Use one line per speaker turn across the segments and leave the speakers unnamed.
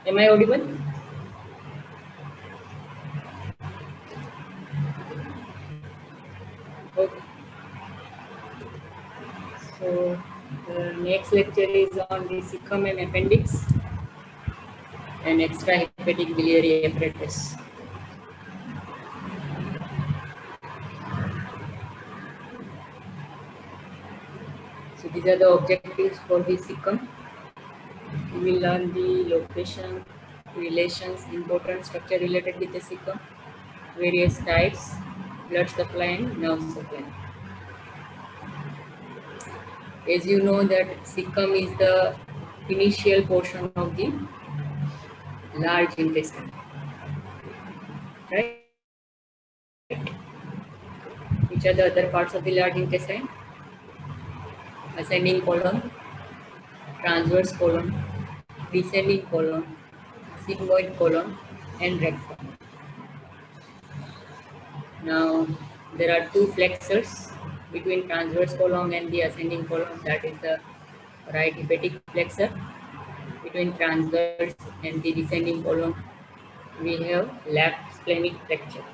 Am I audible? Okay. So the next lecture is on the cecum and appendix and extrahepatic biliary apparatus. So these are the objectives for the cecum. We will learn the location, relations, important structure related with the cecum, various types, blood supply and nerve supply. As you know that cecum is the initial portion of the large intestine, right? Which are the other parts of the large intestine? Ascending colon, transverse colon, descending colon, sigmoid colon, and rectum. Now, there are two flexors between transverse colon and the ascending colon. That is the right hepatic flexor. Between transverse and the descending colon, we have left splenic flexure.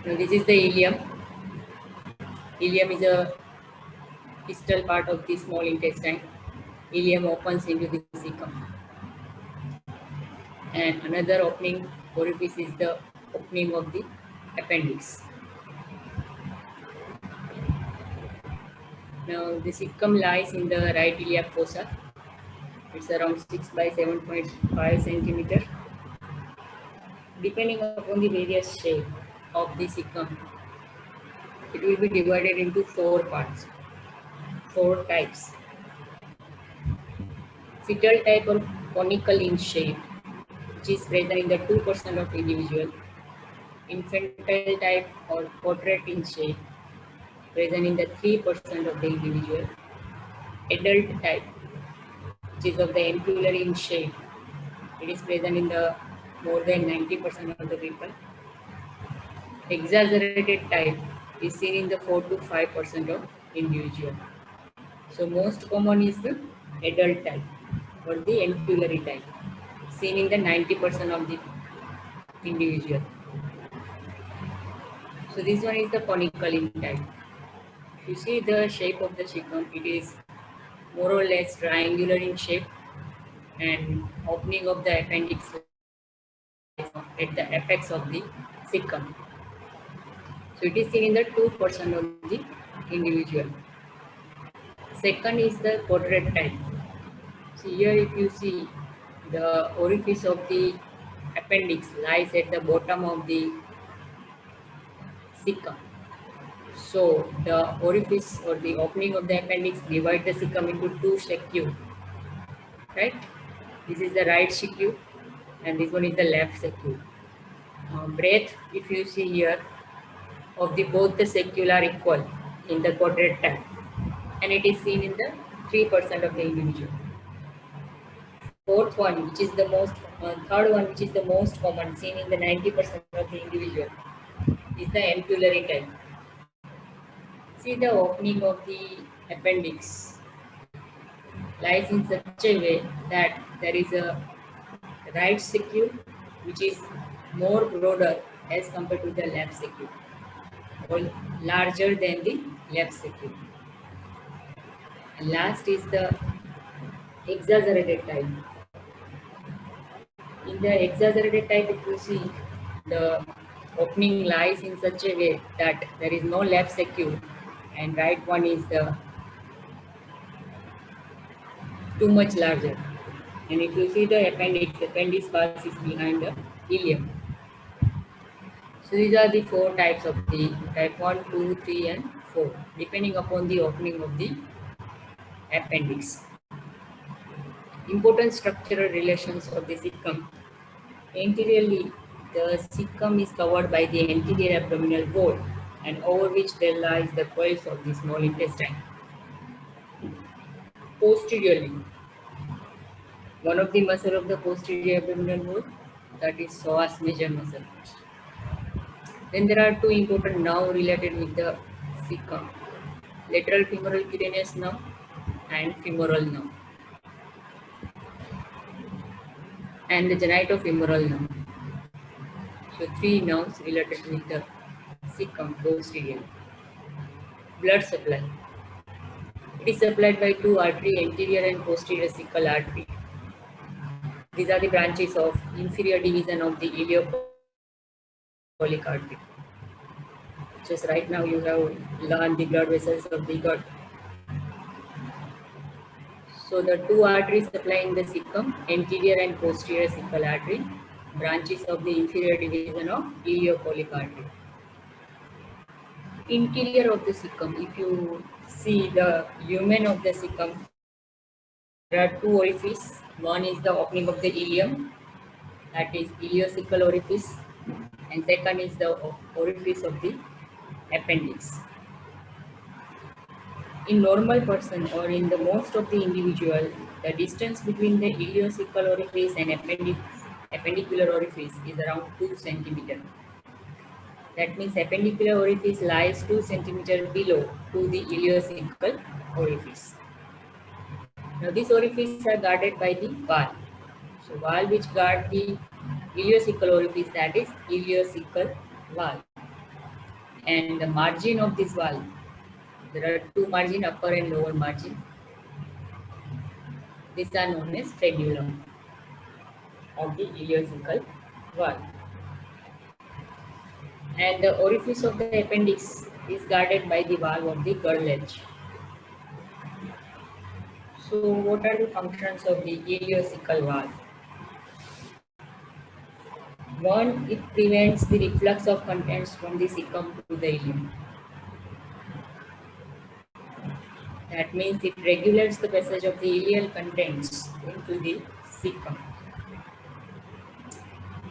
Now, this is the ileum. Ileum is a distal part of the small intestine. Ileum opens into the cecum. And another opening orifice is the opening of the appendix. Now, the cecum lies in the right iliac fossa. It's around 6 by 7.5 centimeter. Depending upon the various shape of the cecum, it will be divided into four parts, four types. Fetal type or conical in shape, which is present in the 2% of individual. Infantile type or quadrate in shape, present in the 3% of the individual. Adult type, which is of the ampullary in shape, it is present in the more than 90% of the people. Exaggerated type is seen in the 4 to 5% of individual. So most common is the adult type or the ampullary type, seen in the 90% of the individual. So this one is the conical in type. If you see the shape of the cecum, it is more or less triangular in shape, and opening of the appendix at the apex of the cecum. So it is seen in the 2% of the individual. Second is the quadrate type. So here if you see, the orifice of the appendix lies at the bottom of the cecum. So the orifice or the opening of the appendix divide the cecum into two saccule, right? This is the right saccule and this one is the left saccule. Breadth, if you see here, of the both the saccule are equal in the quadrate type, and it is seen in the 3% of the individual. Fourth one, which is the most, third one, which is the most common, seen in the 90% of the individual, is the ampullary type. See, the opening of the appendix lies in such a way that there is a right saccule which is more broader as compared to the left saccule, or larger than the left saccule. And last is the exaggerated type. In the exaggerated type, if you see, the opening lies in such a way that there is no left saccule and right one is the too much larger. And if you see the appendix passes behind the ileum. So these are the four types of the type 1, 2, 3 and 4, depending upon the opening of the appendix. Important structural relations of the cecum. Anteriorly, the cecum is covered by the anterior abdominal wall, and over which there lies the coils of the small intestine. Posteriorly, one of the muscle of the posterior abdominal wall, that is psoas major muscle. Then there are two important nerve related with the cecum: lateral femoral cutaneous nerve and femoral nerve. and the genitofemoral nerve. So three nerves related with the cecum posterior. Blood supply. It is supplied by two arteries, anterior and posterior cecal artery. These are the branches of inferior division of the iliopolic artery. Just right now you have learned the blood vessels of the gut. So the two arteries supplying the cecum, anterior and posterior cecal artery, branches of the inferior division of iliopolic artery. Interior of the cecum, if you see the lumen of the cecum, there are two orifices. One is the opening of the ileum, that is ileocecal orifice, and second is the orifice of the appendix. In normal person or in the most of the individual, the distance between the ileocecal orifice and appendicular orifice is around 2 centimeter. That means appendicular orifice lies 2 centimeter below to the ileocecal orifice. Now these orifices are guarded by the wall. So wall which guard the ileocecal orifice, that is ileocecal wall. And the margin of this wall, there are two margin, upper and lower margin. These are known as frenulum of the ileocecal wall. And the orifice of the appendix is guarded by the wall of the girdle edge. So what are the functions of the ileocecal wall? One, it prevents the reflux of contents from the cecum to the ileum. That means it regulates the passage of the ileal contents into the cecum.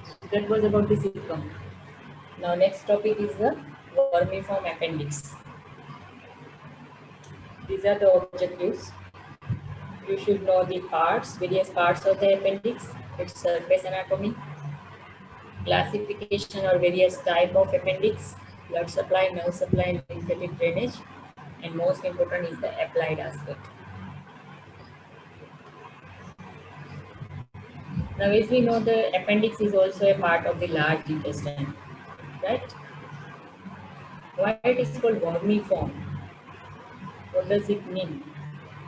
So that was about the cecum. Now next topic is the vermiform appendix. These are the objectives. You should know the parts, various parts of the appendix, its surface anatomy, classification or various type of appendix, blood supply, nerve supply, and lymphatic drainage, and most important is the applied aspect. Now, as we know, the appendix is also a part of the large intestine, right? Why it is called vermiform? What does it mean?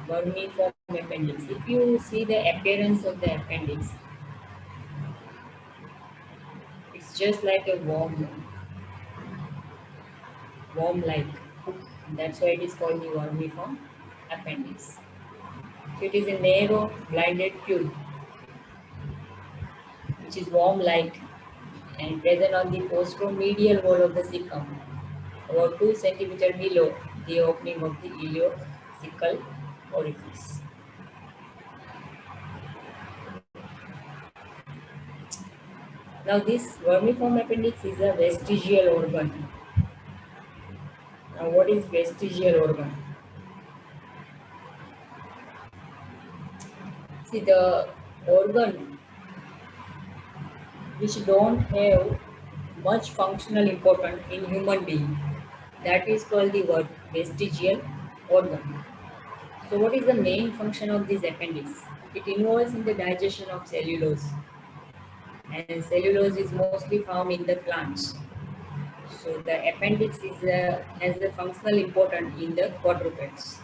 Vermiform appendix. If you see the appearance of the appendix, it's just like a worm-like. That's why it is called the vermiform appendix. So it is a narrow, blinded tube, which is worm-like and present on the posteromedial wall of the cecum, about 2 centimeter below the opening of the ileocecal orifice. Now this vermiform appendix is a vestigial organ. Now what is vestigial organ? See, the organ which don't have much functional importance in human being, that is called the vestigial organ. So what is the main function of this appendix? It involves in the digestion of cellulose, and cellulose is mostly found in the plants. So the appendix has a functional importance in the quadrupeds.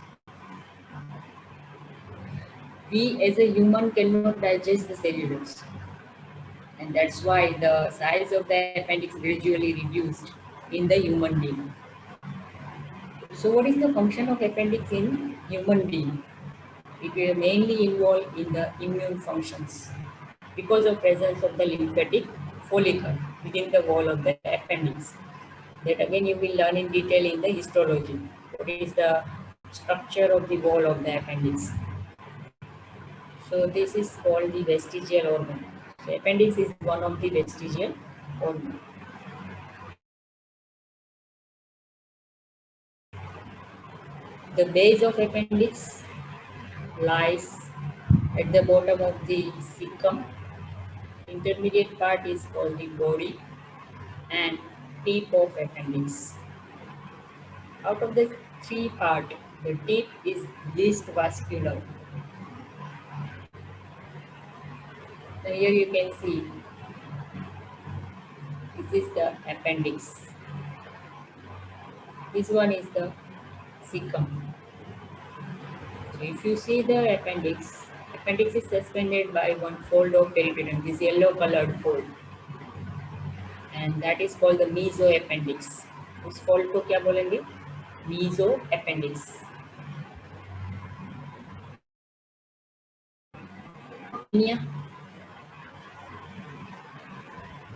We as a human cannot digest the cellulose, and that's why the size of the appendix gradually reduced in the human being. So what is the function of appendix in human being? It will mainly involve in the immune functions because of presence of the lymphatic follicle within the wall of the appendix. That again you will learn in detail in the histology. What is the structure of the wall of the appendix? So this is called the vestigial organ. So appendix is one of the vestigial organ. The base of appendix lies at the bottom of the cecum. Intermediate part is called the body and tip of appendix. Out of the three part, the tip is least vascular. Now here you can see this is the appendix. This one is the cecum. So if you see the appendix is suspended by one fold of peritoneum, this yellow colored fold, and that is called the mesoappendix. उस fold को क्या बोलेंगे? Mesoappendix. Tinea.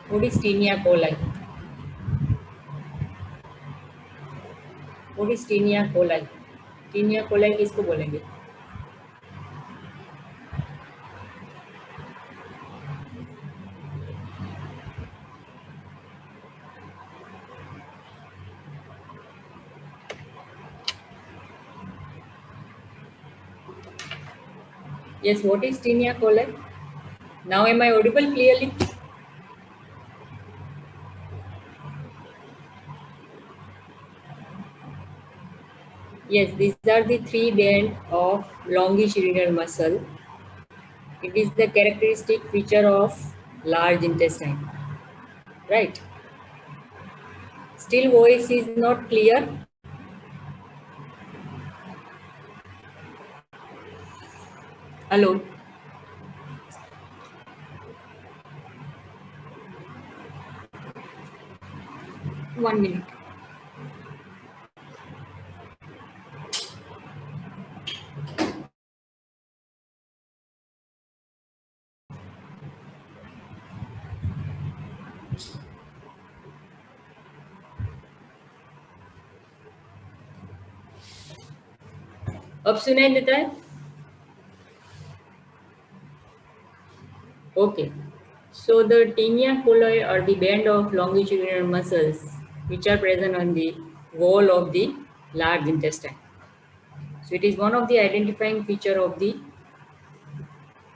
What is Tinea coli? What is Tinea coli? Tinea coli किसको बोलेंगे? Yes, what is Tinea coli? Now am I audible clearly? Yes, these are the three bands of longitudinal muscle. It is the characteristic feature of large intestine. Right? Still voice is not clear. Hello. 1 minute. अब सुनाई देता है? Okay. So the tinea coli are the band of longitudinal muscles which are present on the wall of the large intestine. So it is one of the identifying feature of the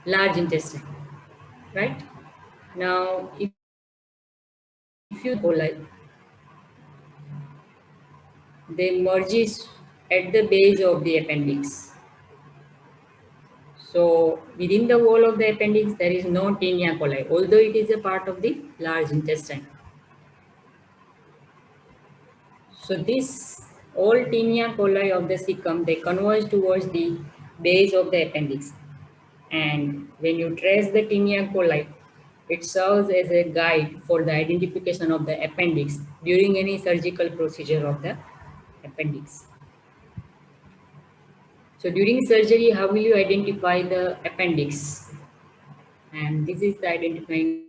large intestine, right? Now, if you coli, they merges at the base of the appendix. So within the wall of the appendix, there is no tinea coli, although it is a part of the large intestine. So this all tinea coli of the cecum, they converge towards the base of the appendix. And when you trace the tinea coli, it serves as a guide for the identification of the appendix during any surgical procedure of the appendix. So during surgery, how will you identify the appendix? And this is the identifying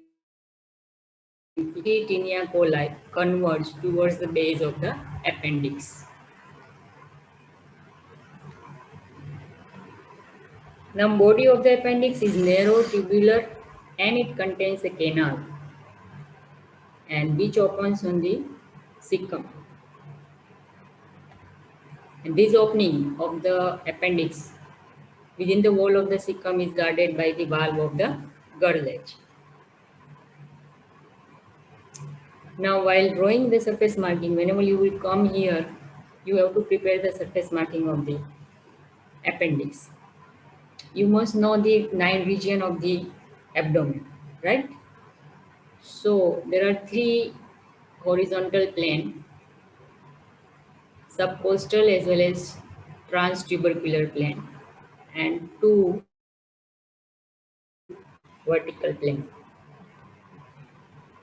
tinea coli converge towards the base of the appendix. Now, body of the appendix is narrow, tubular, and it contains a canal, and which opens on the cecum. And this opening of the appendix within the wall of the cecum is guarded by the valve of the Gerlach. Now, while drawing the surface marking, whenever you will come here, you have to prepare the surface marking of the appendix. You must know the 9 region of the abdomen, right? So there are 3 horizontal plane, subcostal as well as transtubercular plane, and 2 vertical plane.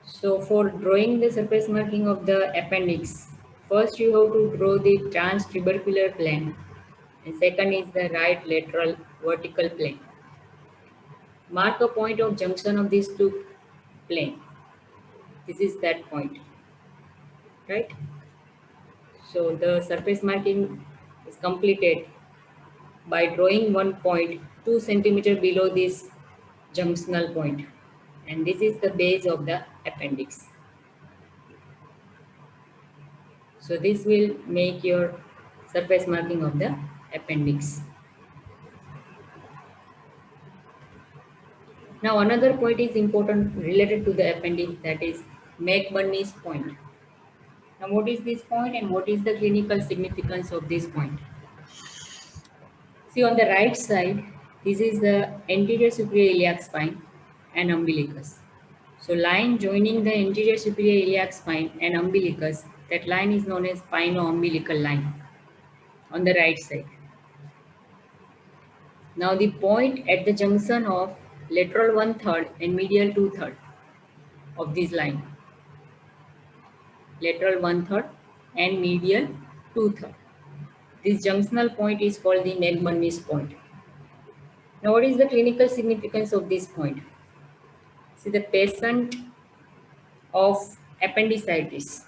So for drawing the surface marking of the appendix, first you have to draw the transtubercular plane, and second is the right lateral vertical plane. Mark a point of junction of these 2 plane. This is that point, right? So the surface marking is completed by drawing one point 2 centimeter below this junctional point, and this is the base of the appendix. So this will make your surface marking of the appendix. Now another point is important related to the appendix, that is McBurney's point. Now what is this point and what is the clinical significance of this point? See, on the right side, this is the anterior superior iliac spine, and umbilicus. So line joining the anterior superior iliac spine and umbilicus, that line is known as spino-umbilical line on the right side. Now the point at the junction of lateral 1/3 and medial 2/3 of this line, lateral 1/3 and medial 2/3. This junctional point is called the McBurney's point. Now what is the clinical significance of this point? See, the patient of appendicitis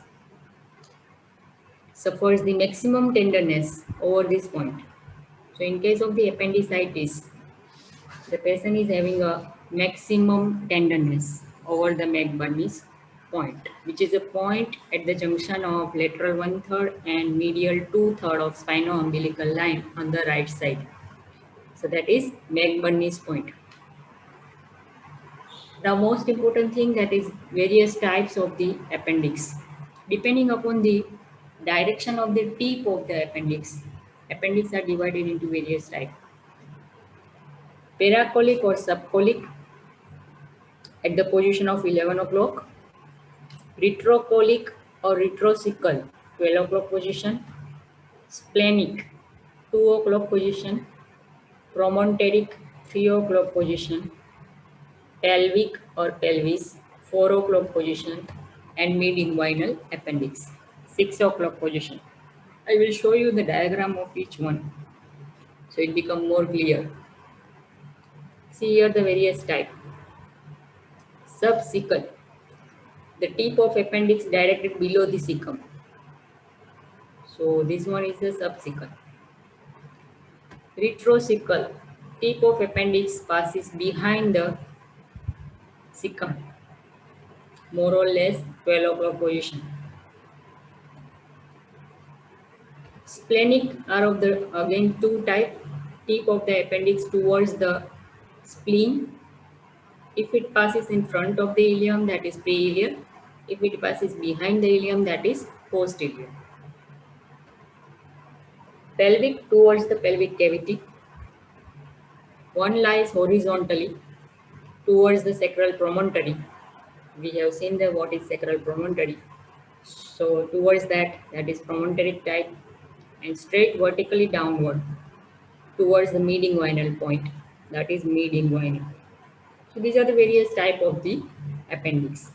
suffers the maximum tenderness over this point. So in case of the appendicitis, the patient is having a maximum tenderness over the McBurney's point, which is a point at the junction of lateral 1/3 and medial 2/3 of spino-umbilical line on the right side. So that is McBurney's point. The most important thing, that is various types of the appendix. Depending upon the direction of the tip of the appendix are divided into various types. Paracolic or subcolic at the position of 11 o'clock, retrocolic or retrocecal 12 o'clock position, splenic 2 o'clock position, promontoric 3 o'clock position, pelvic or pelvis 4 o'clock position, and mid-inguinal appendix 6 o'clock position. I will show you the diagram of each one so it become more clear. See here the various type. Subcecal, the tip of appendix directed below the cecum. So this one is the subcecal. Retrocecal, tip of appendix passes behind the cecum, more or less 12 o'clock position. Splenic are of the again two type, tip of the appendix towards the spleen. If it passes in front of the ileum, that is pre-ileal. If it passes behind the ileum, that is post-ileal. Pelvic towards the pelvic cavity. One lies horizontally towards the sacral promontory. We have seen the what is sacral promontory. So towards that is promontory type, and straight vertically downward towards the mid-inguinal point, that is mid-inguinal. So these are the various type of the appendix.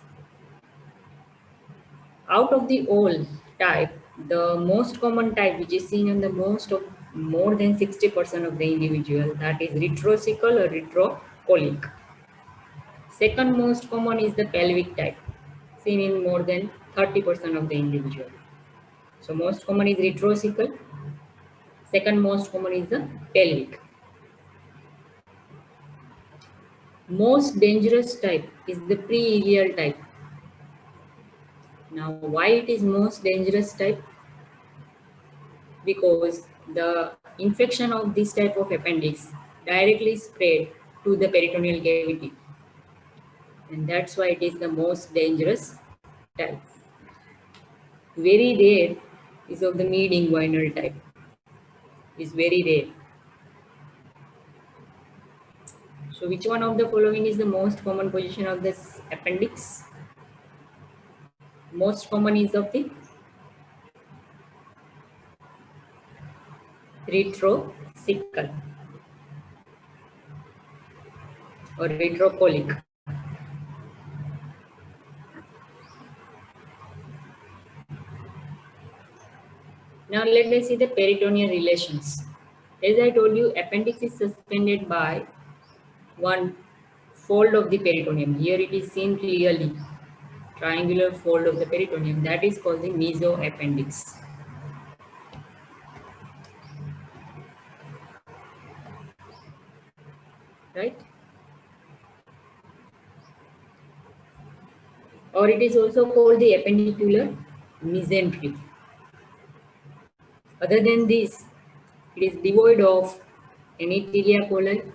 Out of the all type, the most common type which is seen in the more than 60% of the individual, that is retrocecal or retrocolic. Second most common is the pelvic type, seen in more than 30% of the individual. So most common is retrocecal. Second most common is the pelvic. Most dangerous type is the pre-ileal type. Now, why it is most dangerous type? Because the infection of this type of appendix directly spread to the peritoneal cavity, and that's why it is the most dangerous type. Very rare is of the mid-inguinal type. Is very rare. So which one of the following is the most common position of this appendix? Most common is of the retrocecal or retrocolic. Now let us see the peritoneal relations. As I told you, appendix is suspended by one fold of the peritoneum. Here it is seen clearly, triangular fold of the peritoneum, that is called the mesoappendix. Right? Or it is also called the appendicular mesentery. Other than this, it is devoid of any tilia coli,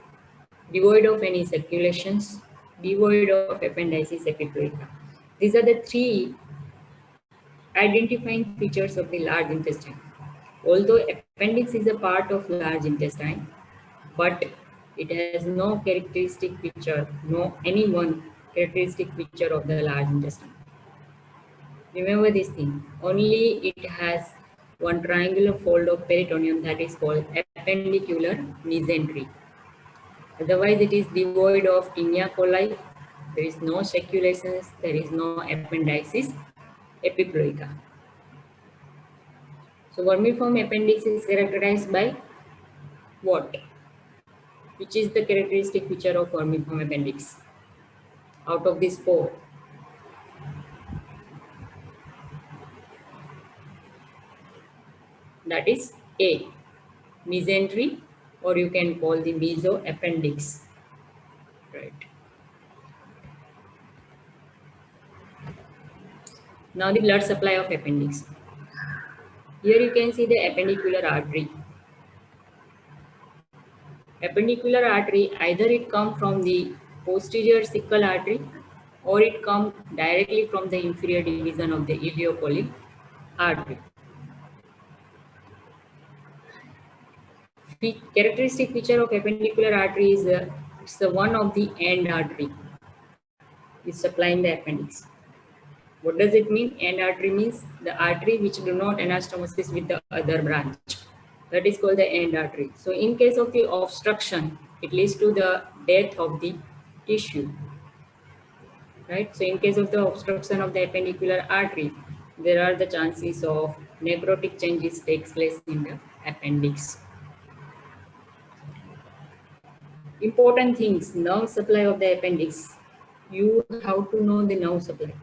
devoid of any circulations, devoid of appendices secretoria. These are the three identifying features of the large intestine. Although appendix is a part of large intestine, but It has no characteristic feature, no any one characteristic feature of the large intestine. Remember this thing. Only it has one triangular fold of peritoneum that is called appendicular mesentery. Otherwise, it is devoid of tinea coli. There is no circulations. There is no appendices epiploica. So, vermiform appendix is characterized by what? Which is the characteristic feature of vermiform appendix? Out of these four, that is A, mesentery, or you can call the mesoappendix. Right. Now the blood supply of appendix. Here you can see the appendicular artery. Appendicular artery, either it comes from the posterior cecal artery or it comes directly from the inferior division of the iliopollic artery. The characteristic feature of appendicular artery is it's the one of the end artery is supplying the appendix. What does it mean? End artery means the artery which do not anastomosis with the other branch. That is called the end artery. So in case of the obstruction, it leads to the death of the tissue. Right? So in case of the obstruction of the appendicular artery, there are the chances of necrotic changes takes place in the appendix. Important things, nerve supply of the appendix. You have to know the nerve supply.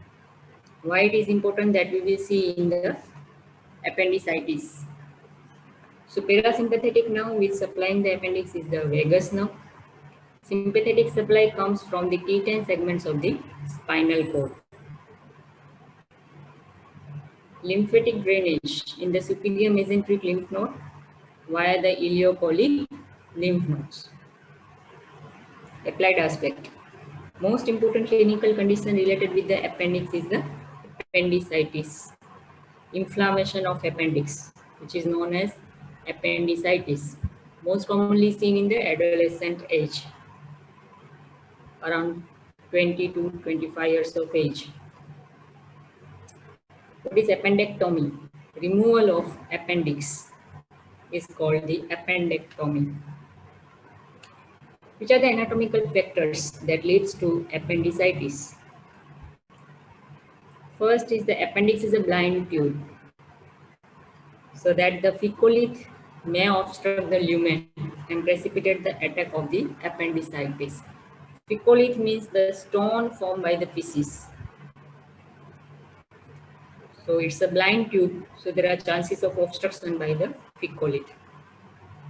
Why it is important that we will see in the appendicitis. So parasympathetic nerve which supplying the appendix is the vagus nerve. Sympathetic supply comes from the T10 segments of the spinal cord. Lymphatic drainage in the superior mesenteric lymph node via the iliopollic lymph nodes. Applied aspect. Most important clinical condition related with the appendix is the appendicitis. Inflammation of appendix, which is known as appendicitis. Most commonly seen in the adolescent age, around 20 to 25 years of age. What is appendectomy? Removal of appendix is called the appendectomy. Which are the anatomical factors that leads to appendicitis? First is the appendix is a blind tube, so that the ficcolith may obstruct the lumen and precipitate the attack of the appendicitis. Ficcolith means the stone formed by the feces. So it's a blind tube, so there are chances of obstruction by the ficcolith.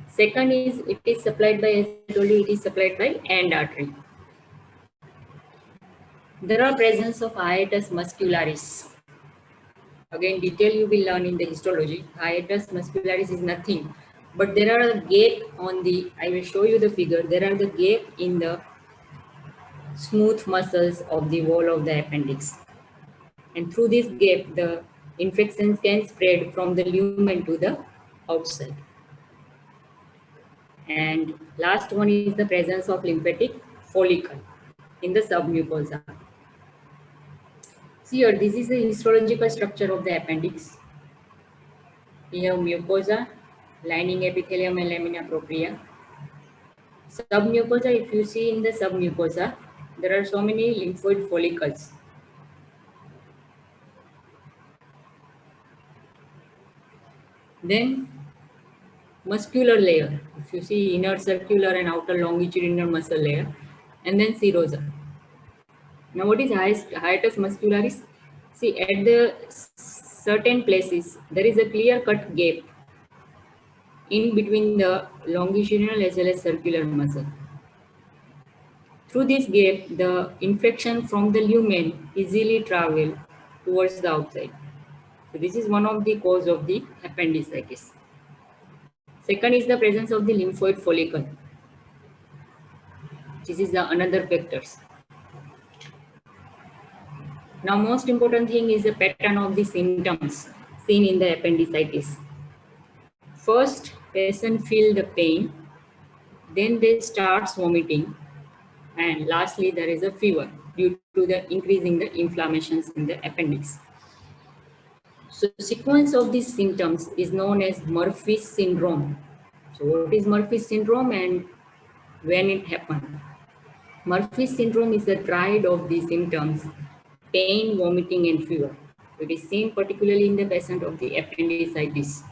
Second is it is supplied by, as I told you, it is supplied by end artery. There are presence of hiatus muscularis. Again, detail you will learn in the histology. Hiatus muscularis is nothing, but there are a gap on the, I will show you the figure, there are the gap in the smooth muscles of the wall of the appendix. And through this gap, the infections can spread from the lumen to the outside. And last one is the presence of lymphatic follicle in the submucosa. See here, this is the histological structure of the appendix. We have mucosa, lining epithelium and lamina propria. Submucosa, if you see in the submucosa, there are so many lymphoid follicles. Then muscular layer, if you see inner circular and outer longitudinal muscle layer, and then serosa. Now what is hiatus muscularis? See, at the certain places, there is a clear-cut gap in between the longitudinal as well as circular muscle. Through this gap, the infection from the lumen easily travel towards the outside. So this is one of the cause of the appendicitis. Second is the presence of the lymphoid follicle. This is the another factors. Now, most important thing is the pattern of the symptoms seen in the appendicitis. First, patient feel the pain, Then they starts vomiting, and lastly there is a fever due to the increasing the inflammations in the appendix. So sequence of these symptoms is known as Murphy's syndrome. So what is Murphy's syndrome and when it happened? Murphy's syndrome is the triad of the symptoms: pain, vomiting, and fever. It is seen particularly in the patient of the appendicitis.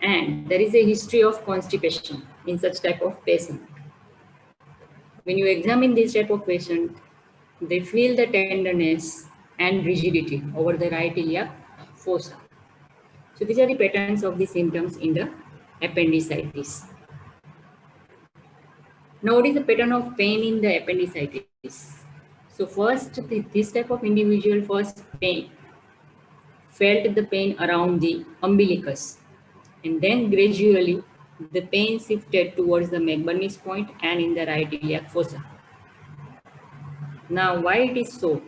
And there is a history of constipation in such type of patient. When you examine this type of patient, they feel the tenderness and rigidity over the right iliac fossa. So these are the patterns of the symptoms in the appendicitis. Now, what is the pattern of pain in the appendicitis? So first, this type of individual first felt the pain around the umbilicus, and then gradually the pain shifted towards the McBurney's point and in the right iliac fossa. Now, why it is so?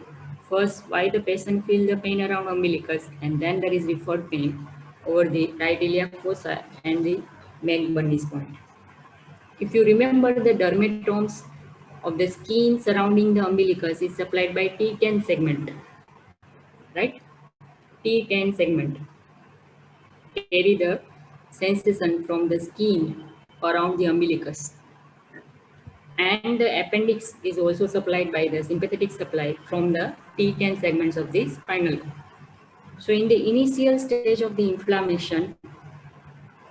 First, why the patient feel the pain around umbilicus, and then there is referred pain over the right iliac fossa and the McBurney's point. If you remember, the dermatomes of the skin surrounding the umbilicus is supplied by T10 segment, right? T10 segment carry the sensation from the skin around the umbilicus. And the appendix is also supplied by the sympathetic supply from the T10 segments of the spinal cord. So in the initial stage of the inflammation,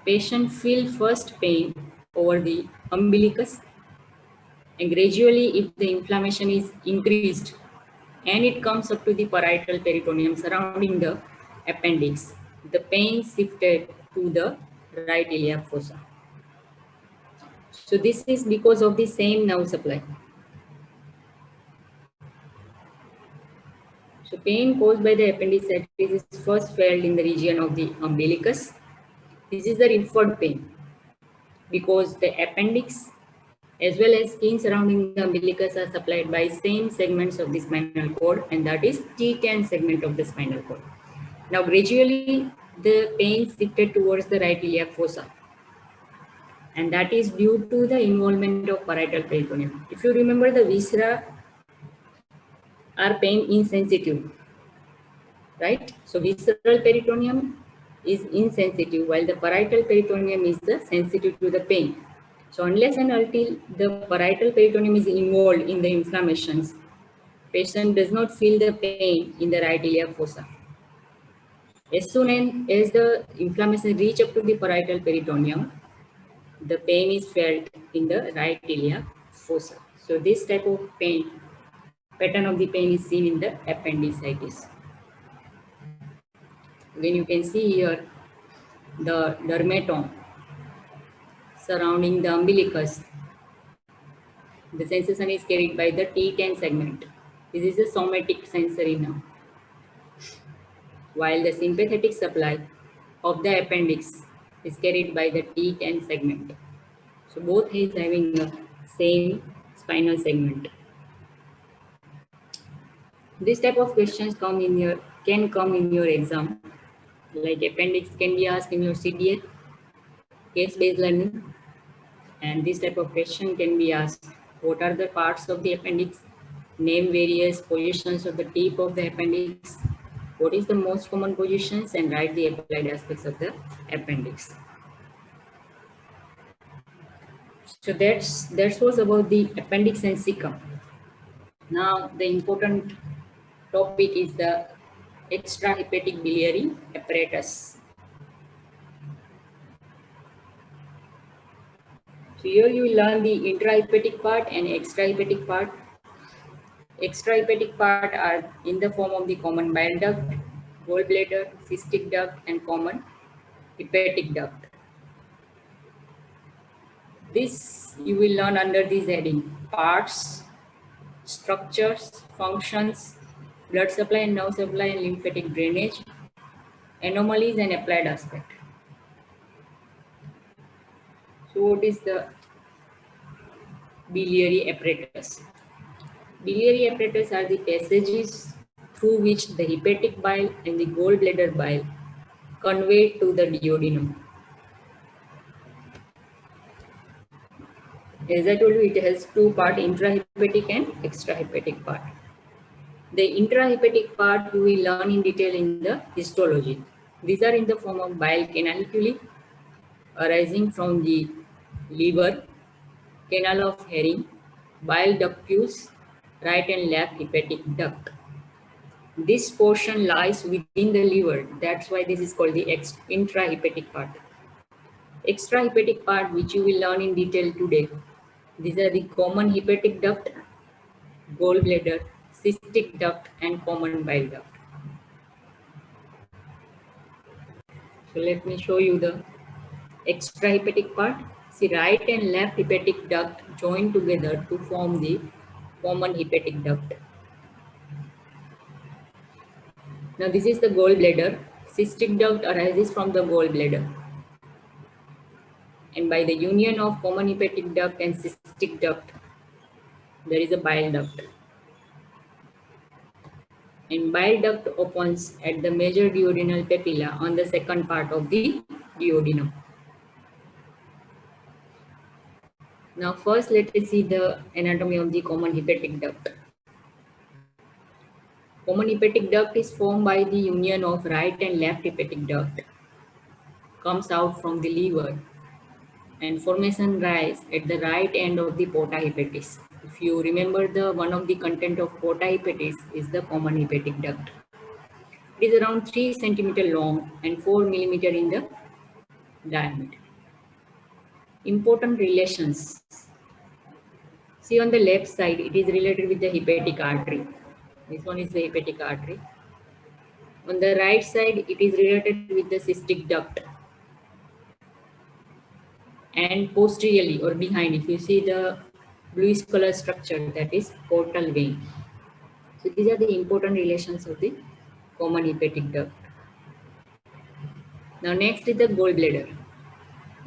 patient feel first pain over the umbilicus, and gradually if the inflammation is increased and it comes up to the parietal peritoneum surrounding the appendix, the pain shifted to the right iliac fossa. So this is because of the same nerve supply. So pain caused by the appendicitis is first felt in the region of the umbilicus. This is the referred pain because the appendix as well as skin surrounding the umbilicus are supplied by same segments of the spinal cord, and that is T10 segment of the spinal cord. Now gradually the pain shifted towards the right iliac fossa, and that is due to the involvement of parietal peritoneum. If you remember, the viscera are pain insensitive, right? So visceral peritoneum is insensitive while the parietal peritoneum is the sensitive to the pain. So unless and until the parietal peritoneum is involved in the inflammations, patient does not feel the pain in the right iliac fossa. As soon as the inflammation reach up to the parietal peritoneum, the pain is felt in the right iliac fossa. So this type of pain, pattern of the pain is seen in the appendicitis. Then you can see here the dermatome surrounding the umbilicus. The sensation is carried by the T10 segment. This is a somatic sensory nerve. While the sympathetic supply of the appendix is carried by the T10 segment. So both is having the same spinal segment. This type of questions can come in your exam. Like appendix can be asked in your CDA, case-based learning. And this type of question can be asked: what are the parts of the appendix? Name various positions of the tip of the appendix. What is the most common positions, and write the applied aspects of the appendix. So that was about the appendix and cecum. Now the important topic is the extrahepatic biliary apparatus. So here you will learn the intrahepatic part and extrahepatic part. Extrahepatic part are in the form of the common bile duct, gallbladder, cystic duct, and common hepatic duct. This you will learn under this heading: parts, structures, functions, blood supply and nerve supply and lymphatic drainage, anomalies and applied aspect. So what is the biliary apparatus? Biliary apparatus are the passages through which the hepatic bile and the gallbladder bile convey to the duodenum. As I told you, it has two parts, intrahepatic and extrahepatic part. The intrahepatic part we will learn in detail in the histology. These are in the form of bile canaliculi arising from the liver, canal of Henry, bile ductus, right and left hepatic duct. This portion lies within the liver. That's why this is called the intrahepatic part. Extrahepatic part, which you will learn in detail today. These are the common hepatic duct, gallbladder, cystic duct, and common bile duct. So let me show you the extrahepatic part. See, right and left hepatic duct join together to form the common hepatic duct. Now this is the gallbladder. Cystic duct arises from the gallbladder. And by the union of common hepatic duct and cystic duct, there is a bile duct. And bile duct opens at the major duodenal papilla on the second part of the duodenum. Now first let us see the anatomy of the common hepatic duct. Common hepatic duct is formed by the union of right and left hepatic duct. Comes out from the liver and formation rise at the right end of the porta hepatis. If you remember, the one of the content of porta hepatis is the common hepatic duct. It is around 3 centimeter long and 4 millimeter in the diameter. Important relations. See, on the left side, it is related with the hepatic artery. This one is the hepatic artery. On the right side, it is related with the cystic duct. And posteriorly or behind, if you see the bluish color structure, that is portal vein. So these are the important relations of the common hepatic duct. Now next is the gallbladder.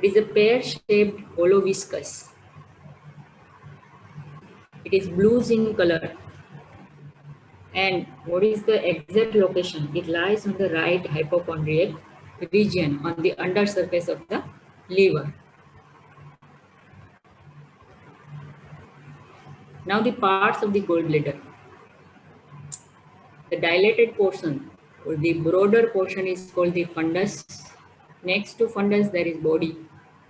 It is a pear-shaped hollow viscous. It is bluish in color. And what is the exact location? It lies on the right hypochondrial region on the undersurface of the liver. Now the parts of the gallbladder. The dilated portion or the broader portion is called the fundus. Next to fundus there is body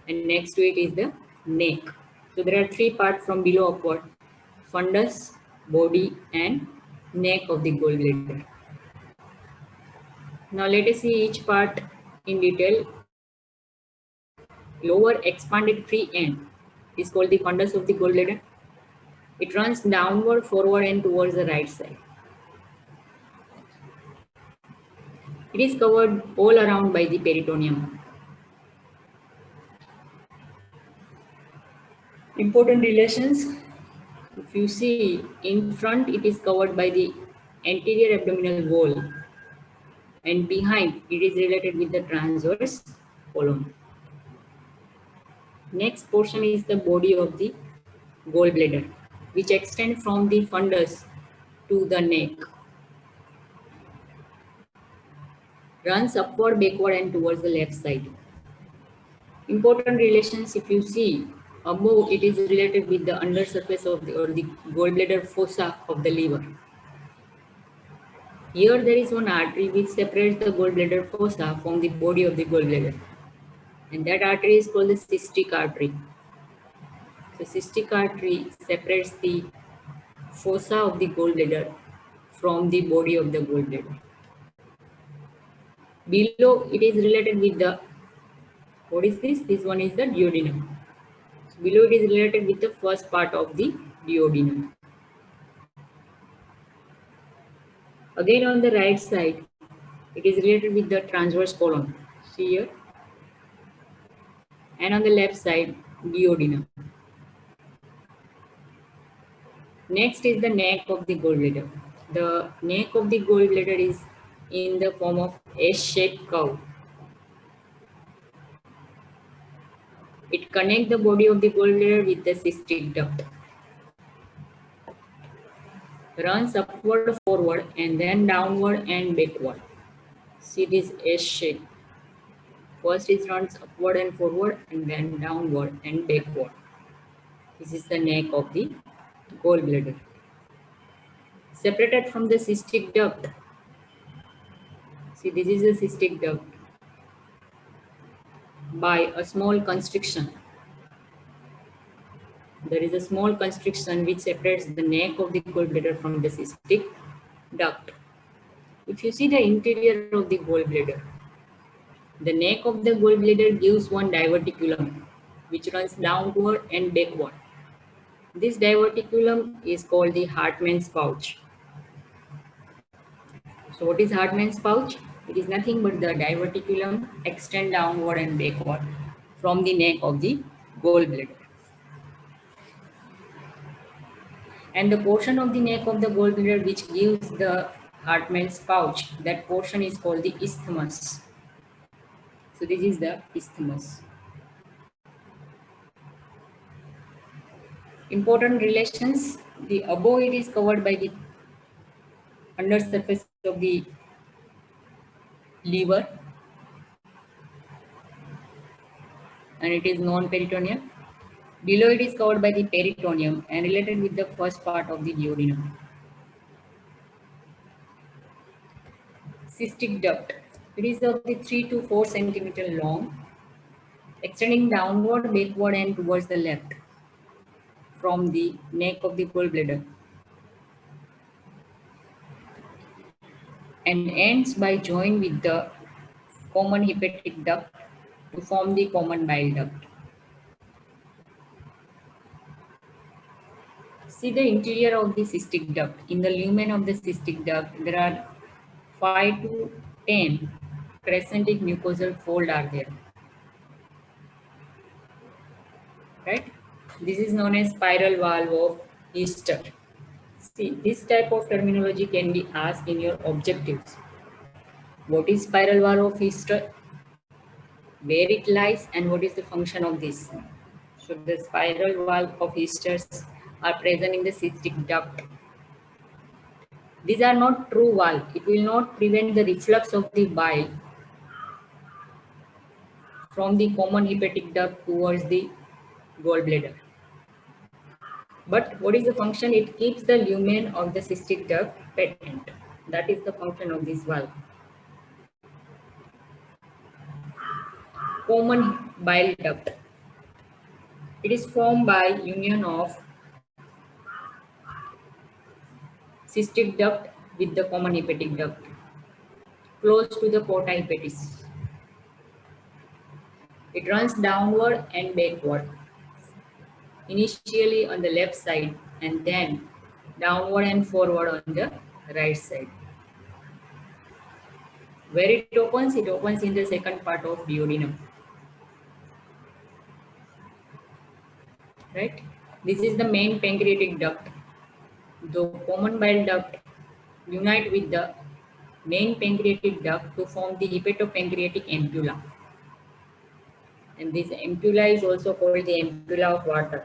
and next to it is the neck. So there are three parts from below upward: fundus, body and neck of the gallbladder. Now let us see each part in detail. Lower expanded free end is called the fundus of the gallbladder. It runs downward, forward and towards the right side. It is covered all around by the peritoneum. Important relations. If you see in front, it is covered by the anterior abdominal wall, and behind it is related with the transverse colon. Next portion is the body of the gallbladder, which extends from the fundus to the neck. Runs upward, backward and towards the left side. Important relations, if you see above, it is related with the undersurface of the gallbladder fossa of the liver. Here there is one artery which separates the gallbladder fossa from the body of the gallbladder, and that artery is called the cystic artery. The cystic artery separates the fossa of the gallbladder from the body of the gallbladder. Below it is related with the, what is this? This one is the duodenum. So below it is related with the first part of the duodenum. Again on the right side, it is related with the transverse colon. See here. And on the left side, duodenum. Next is the neck of the gallbladder. The neck of the gallbladder is in the form of S-shaped curve. It connects the body of the gallbladder with the cystic duct. Runs upward, forward, and then downward and backward. See this S shape. First it runs upward and forward, and then downward and backward. This is the neck of the gallbladder. Separated from the cystic duct. See, this is a cystic duct by a small constriction. There is a small constriction which separates the neck of the gallbladder from the cystic duct. If you see the interior of the gallbladder, the neck of the gallbladder gives one diverticulum which runs downward and backward. This diverticulum is called the Hartmann's pouch. So what is Hartmann's pouch? It is nothing but the diverticulum extend downward and backward from the neck of the gallbladder. And the portion of the neck of the gallbladder which gives the Hartmann's pouch, that portion is called the isthmus. So this is the isthmus. Important relations, the above it is covered by the under surface of the liver and it is non-peritoneal. Below it is covered by the peritoneum and related with the first part of the duodenum. Cystic duct. It is of the 3 to 4 centimeter long, extending downward, backward and towards the left from the neck of the gallbladder and ends by join with the common hepatic duct to form the common bile duct. See the interior of the cystic duct. In the lumen of the cystic duct, there are 5 to 10 crescentic mucosal fold are there. Right? This is known as spiral valve of Easter. See, this type of terminology can be asked in your objectives. What is spiral valve of Easter? Where it lies and what is the function of this? So the spiral valve of Easters are present in the cystic duct. These are not true valve. It will not prevent the reflux of the bile from the common hepatic duct towards the gallbladder. But what is the function? It keeps the lumen of the cystic duct patent. That is the function of this valve. Common bile duct. It is formed by union of cystic duct with the common hepatic duct close to the porta hepatis. It runs downward and backward, initially on the left side and then downward and forward on the right side. Where it opens in the second part of duodenum. Right? This is the main pancreatic duct. The common bile duct unite with the main pancreatic duct to form the hepatopancreatic ampulla. And this ampulla is also called the ampulla of water,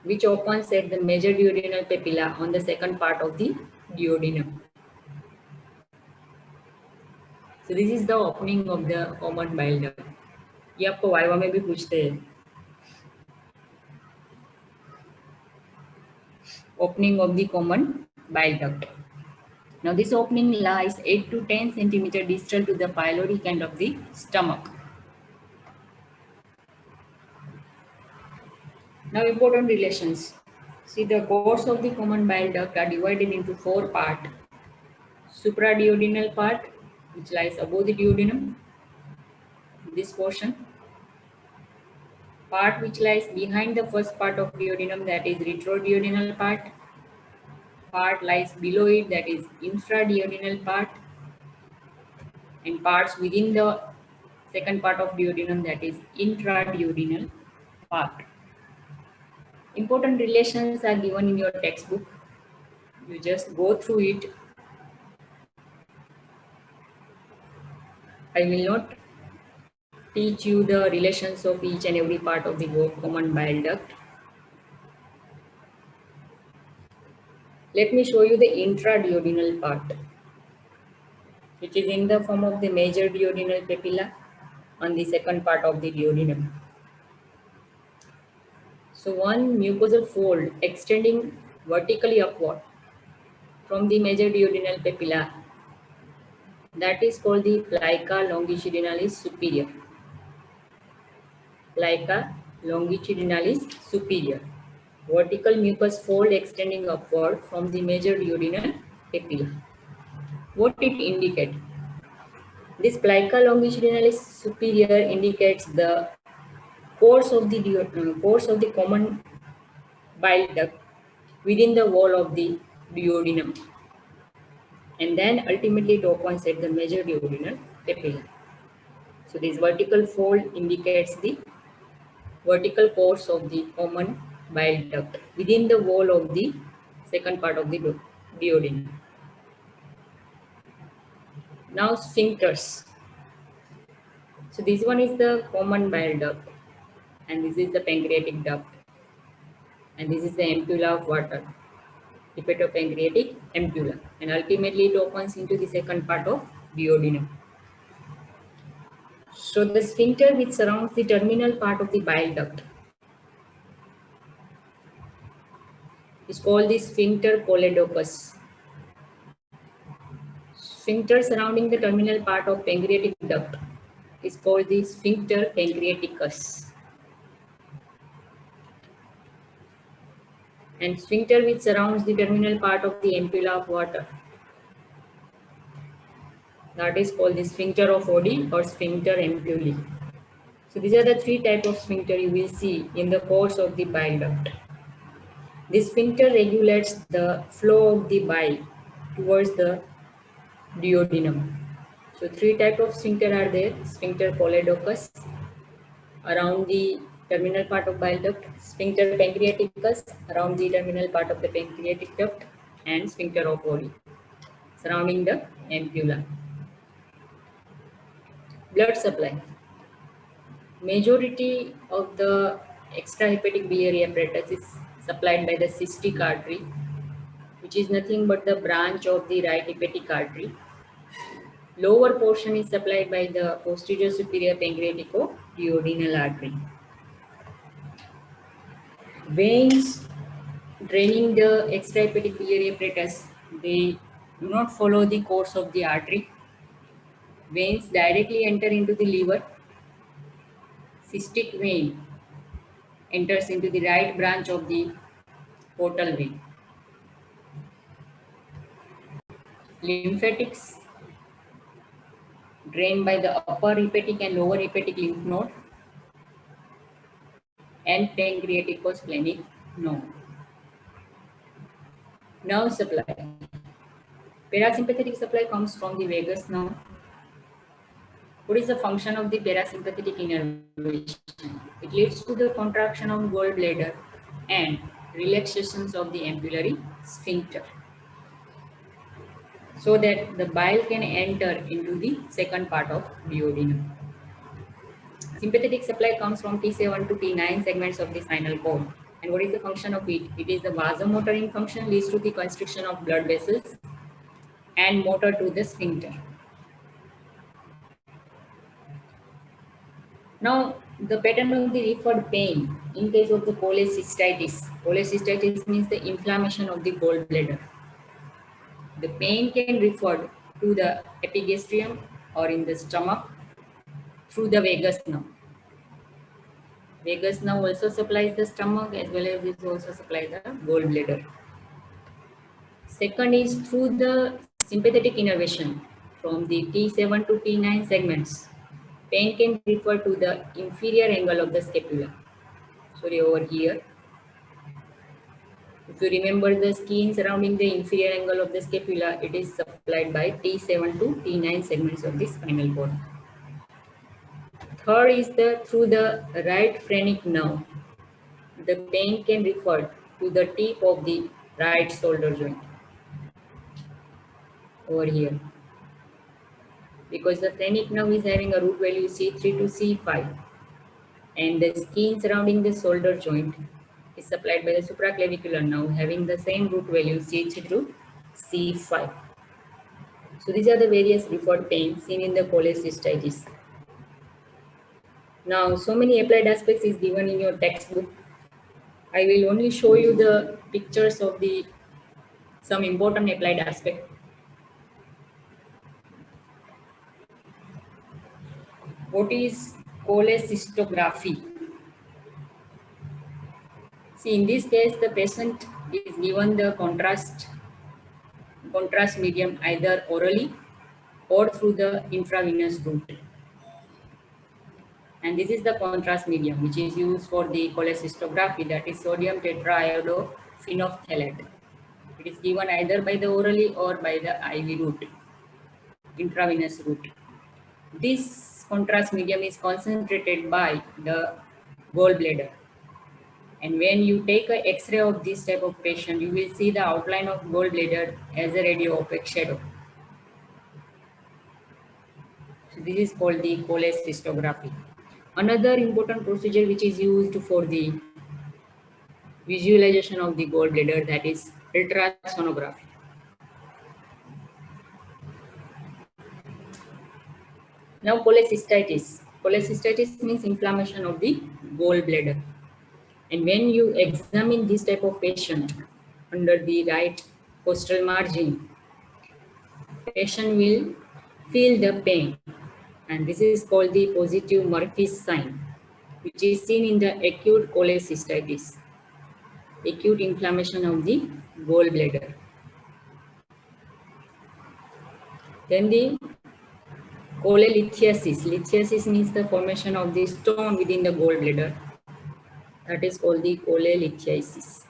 which opens at the major duodenal papilla on the second part of the duodenum. So this is the opening of the common bile duct. ये आपको viva में भी पूछते हैं. Opening of the common bile duct. Now this opening lies 8 to 10 centimeter distal to the pyloric end of the stomach. Now important relations. See the course of the common bile duct are divided into 4 parts. Supraduodenal part which lies above the duodenum, this portion. Part which lies behind the first part of duodenum, that is retroduodenal part. Part lies below it, that is infraduodenal part. And parts within the second part of duodenum, that is intraduodenal part. Important relations are given in your textbook. You just go through it. I will not teach you the relations of each and every part of the common bile duct. Let me show you the intraduodenal part, which is in the form of the major duodenal papilla on the second part of the duodenum. So one mucosal fold extending vertically upward from the major duodenal papilla, that is called the plica longitudinalis superior. Plica longitudinalis superior. Vertical mucous fold extending upward from the major duodenal papilla. What it indicates? This plica longitudinalis superior indicates the course of the common bile duct within the wall of the duodenum, and then ultimately it opens at the major duodenal papilla. So this vertical fold indicates the vertical course of the common bile duct within the wall of the second part of the duodenum. Now sphincters. So this one is the common bile duct, and this is the pancreatic duct, and this is the ampulla of water, hepatopancreatic ampulla, and ultimately it opens into the second part of duodenum. So the sphincter which surrounds the terminal part of the bile duct is called the sphincter choledocus. Sphincter surrounding the terminal part of pancreatic duct is called the sphincter pancreaticus. And sphincter which surrounds the terminal part of the ampulla of water, that is called the sphincter of Oddi or sphincter ampullae. So these are the three types of sphincter you will see in the course of the bile duct. This sphincter regulates the flow of the bile towards the duodenum. So three types of sphincter are there: sphincter choledocus around the terminal part of bile duct, sphincter pancreaticus around the terminal part of the pancreatic duct, and sphincter of Oddi surrounding the ampulla. Blood supply. Majority of the extrahepatic biliary apparatus is supplied by the cystic artery, which is nothing but the branch of the right hepatic artery. Lower portion is supplied by the posterior superior pancreatico-duodenal artery. Veins draining the extrahepatic biliary apparatus, they do not follow the course of the artery. Veins directly enter into the liver. Cystic vein enters into the right branch of the portal vein. Lymphatics drained by the upper hepatic and lower hepatic lymph node and pancreaticosplenic node. Nerve supply. Parasympathetic supply comes from the vagus nerve. What is the function of the parasympathetic innervation? It leads to the contraction of gallbladder and relaxations of the ampullary sphincter, so that the bile can enter into the second part of duodenum. Sympathetic supply comes from T7 to T9 segments of the spinal cord. And what is the function of it? It is the vasomotoring function, leads to the constriction of blood vessels and motor to the sphincter. Now, the pattern of the referred pain in case of the cholecystitis. Cholecystitis means the inflammation of the gallbladder. The pain can refer to the epigastrium or in the stomach through the vagus nerve. Vagus nerve also supplies the stomach as well as it also supplies the gallbladder. Second is through the sympathetic innervation from the T7 to T9 segments. Pain can refer to the inferior angle of the scapula. Sorry, over here. If you remember the skin surrounding the inferior angle of the scapula, it is supplied by T7 to T9 segments of the spinal cord. Third is through the right phrenic nerve. The pain can refer to the tip of the right shoulder joint. Over here. Because the phrenic nerve is having a root value C3 to C5, and the skin surrounding the shoulder joint is supplied by the supraclavicular nerve having the same root value C3 to C5. So these are the various referred pains seen in the cholecystitis. Now, so many applied aspects is given in your textbook. I will only show you the pictures of the some important applied aspect. What is cholecystography? See, in this case, the patient is given the contrast medium either orally or through the intravenous route. And this is the contrast medium which is used for the cholecystography, that is sodium tetraiodophenolphthaleate. It is given either by the orally or by the IV route, intravenous route. This contrast medium is concentrated by the gallbladder. And when you take an X-ray of this type of patient, you will see the outline of gallbladder as a radio opaque shadow. So this is called the cholecystography. Another important procedure which is used for the visualization of the gallbladder, that is ultrasonography. Now cholecystitis. Cholecystitis means inflammation of the gallbladder. And when you examine this type of patient under the right costal margin, patient will feel the pain. And this is called the positive Murphy's sign, which is seen in the acute cholecystitis, acute inflammation of the gallbladder. Then the cholelithiasis. Lithiasis means the formation of the stone within the gallbladder. That is called the cholelithiasis.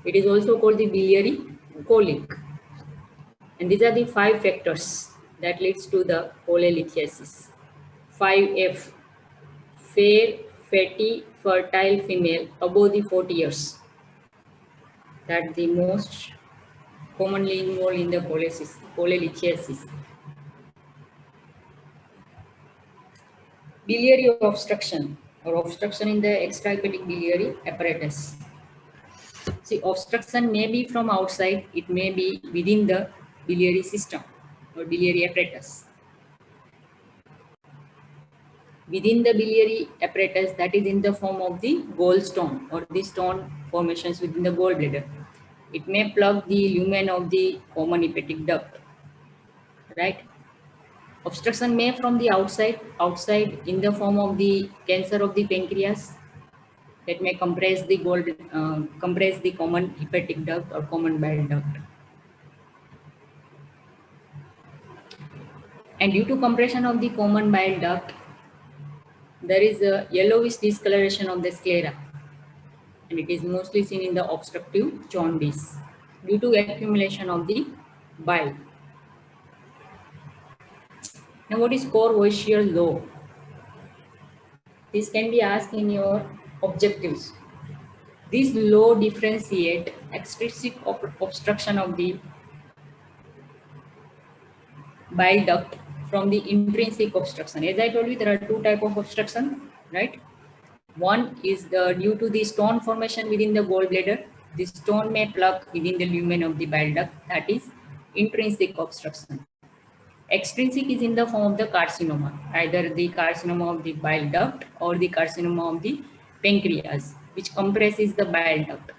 It is also called the biliary colic. And these are the 5 factors that leads to the cholelithiasis. 5F, fair, fatty, fertile female above the 40 years. That the most commonly involved in the cholelithiasis. Biliary obstruction or obstruction in the extrahepatic biliary apparatus. See, obstruction may be from outside, it may be within the biliary system or biliary apparatus. Within the biliary apparatus, that is in the form of the gallstone or the stone formations within the gallbladder. It may plug the lumen of the common hepatic duct, right? Obstruction may from the outside in the form of the cancer of the pancreas that may compress the common hepatic duct or common bile duct. And due to compression of the common bile duct, there is a yellowish discoloration of the sclera, and it is mostly seen in the obstructive jaundice due to accumulation of the bile. Now, what is Courvoisier law? This can be asked in your objectives. This law differentiate extrinsic obstruction of the bile duct from the intrinsic obstruction. As I told you, there are 2 types of obstruction, right? One is due to the stone formation within the gallbladder. The stone may plug within the lumen of the bile duct. That is intrinsic obstruction. Extrinsic is in the form of the carcinoma, either the carcinoma of the bile duct or the carcinoma of the pancreas, which compresses the bile duct.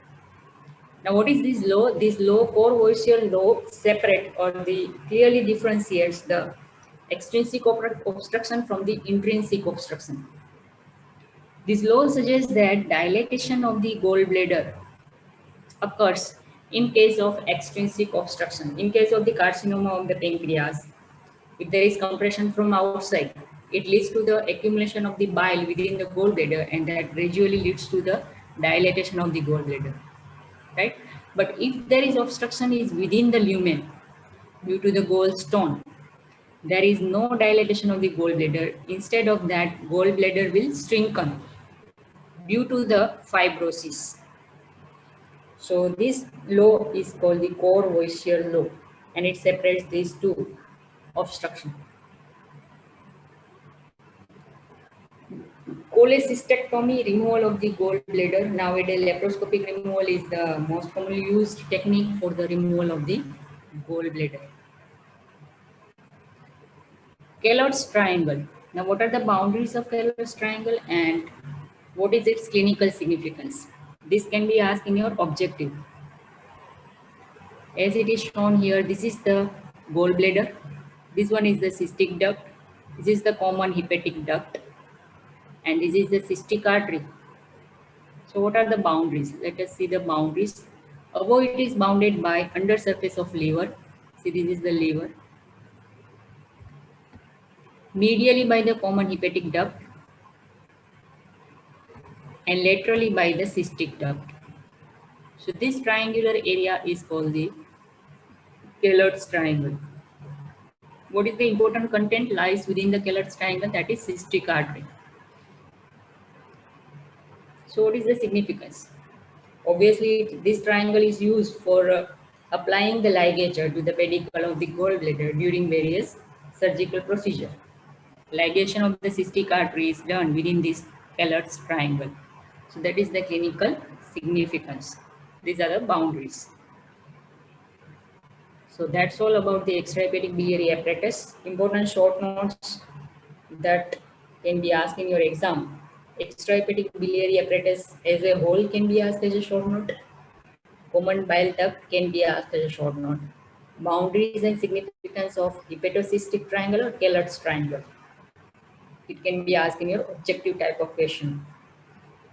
Now, what is this law? This law, Courvoisier law, separate or the clearly differentiates the extrinsic obstruction from the intrinsic obstruction. This law suggests that dilatation of the gallbladder occurs in case of extrinsic obstruction. In case of the carcinoma of the pancreas, if there is compression from outside, it leads to the accumulation of the bile within the gallbladder, and that gradually leads to the dilatation of the gallbladder, right? But if there is obstruction is within the lumen due to the gallstone, there is no dilatation of the gallbladder. Instead of that, gallbladder will strengthen due to the fibrosis. So this law is called the Courvoisier law, and it separates these 2 obstruction. Cholecystectomy, removal of the gallbladder. Nowadays, laparoscopic removal is the most commonly used technique for the removal of the gallbladder. Kellogg's triangle. Now, what are the boundaries of Kellogg's triangle and What is its clinical significance? This can be asked in your objective. As it is shown here, this is the gallbladder. This one is the cystic duct. This is the common hepatic duct. And this is the cystic artery. So what are the boundaries? Let us see the boundaries. Above it is bounded by undersurface of liver. See, this is the liver. Medially by the common hepatic duct and laterally by the cystic duct. So this triangular area is called the Keller's triangle. What is the important content lies within the Keller's triangle? That is cystic artery. So what is the significance? Obviously, this triangle is used for applying the ligature to the pedicle of the gallbladder during various surgical procedures. Ligation of the cystic artery is done within this Keller's triangle. So that is the clinical significance. These are the boundaries. So that's all about the extrahepatic biliary apparatus. Important short notes that can be asked in your exam. Extrahepatic biliary apparatus as a whole can be asked as a short note. Common bile duct can be asked as a short note. Boundaries and significance of hepatocystic triangle or Keller's triangle. It can be asked in your objective type of question.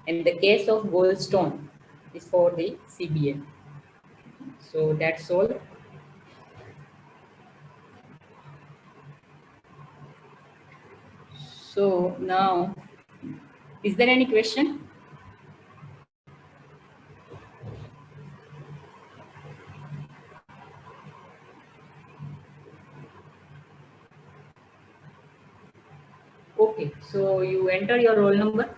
And the case of gallstone is for the CBA. So that's all. So now, is there any question? Okay, so you enter your roll number.